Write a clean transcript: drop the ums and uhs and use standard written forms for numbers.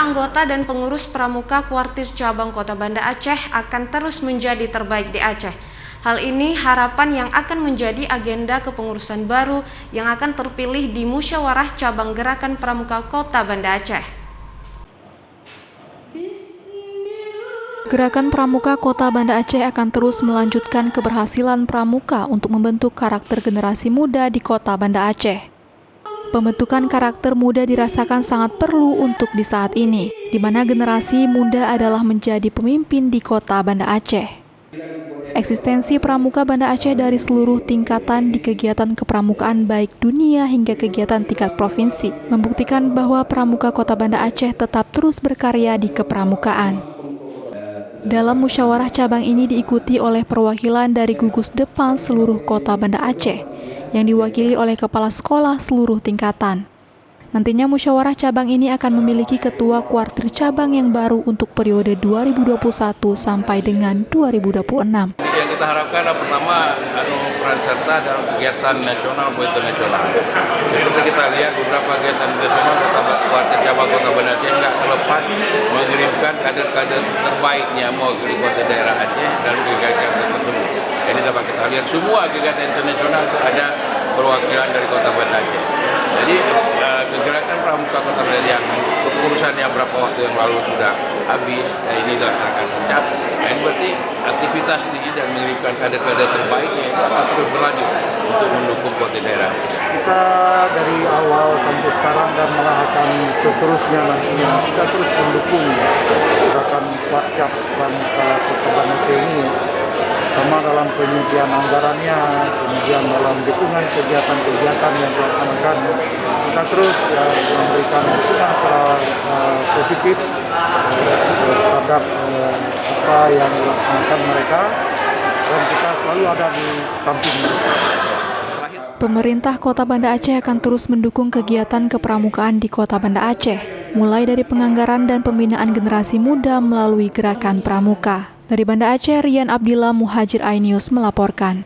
anggota dan pengurus Pramuka Kuartir Cabang Kota Banda Aceh akan terus menjadi terbaik di Aceh. Hal ini harapan yang akan menjadi agenda kepengurusan baru yang akan terpilih di Musyawarah Cabang Gerakan Pramuka Kota Banda Aceh. Gerakan Pramuka Kota Banda Aceh akan terus melanjutkan keberhasilan Pramuka untuk membentuk karakter generasi muda di Kota Banda Aceh. Pembentukan karakter muda dirasakan sangat perlu untuk di saat ini, di mana generasi muda adalah menjadi pemimpin di Kota Banda Aceh. Eksistensi Pramuka Banda Aceh dari seluruh tingkatan di kegiatan kepramukaan baik dunia hingga kegiatan tingkat provinsi membuktikan bahwa Pramuka Kota Banda Aceh tetap terus berkarya di kepramukaan. Dalam musyawarah cabang ini diikuti oleh perwakilan dari gugus depan seluruh Kota Banda Aceh yang diwakili oleh kepala sekolah seluruh tingkatan. Nantinya musyawarah cabang ini akan memiliki ketua kuartir cabang yang baru untuk periode 2021 sampai dengan 2026. Yang kita harapkan adalah pertama peran serta dalam kegiatan nasional maupun internasional. Seperti kita lihat beberapa kegiatan nasional kuartir cabang Kota Banda Aceh nggak terlepas mengirimkan kader-kader terbaiknya mewakili kota daerah Aceh dalam kegiatan tersebut. Jadi dapat kita lihat semua kegiatan internasional itu ada perwakilan dari Kota Banda Aceh. Jadi kegerakan Pramuka Kota Banda Aceh yang kepengurusan yang beberapa waktu yang lalu sudah habis, ini dilaksanakan puncak. Ini berarti aktivitas ini dan mengirimkan kader-kader terbaiknya itu akan terus berlanjut untuk mendukung kota daerah. Kita dari awal sampai sekarang dan malah akan seterusnya nantinya kita terus mendukung gerakan Kuartir Pramuka Kota Banda Aceh ini, sama dalam penyediaan anggarannya, kemudian dalam dukungan kegiatan-kegiatan yang dilaksanakan. Kita terus memberikan dukungan secara positif terhadap apa yang dilaksanakan mereka, dan kita selalu ada di samping mereka. Pemerintah Kota Banda Aceh akan terus mendukung kegiatan kepramukaan di Kota Banda Aceh, mulai dari penganggaran dan pembinaan generasi muda melalui gerakan Pramuka. Dari Banda Aceh, Rian Abdillah Muhajir iNews melaporkan.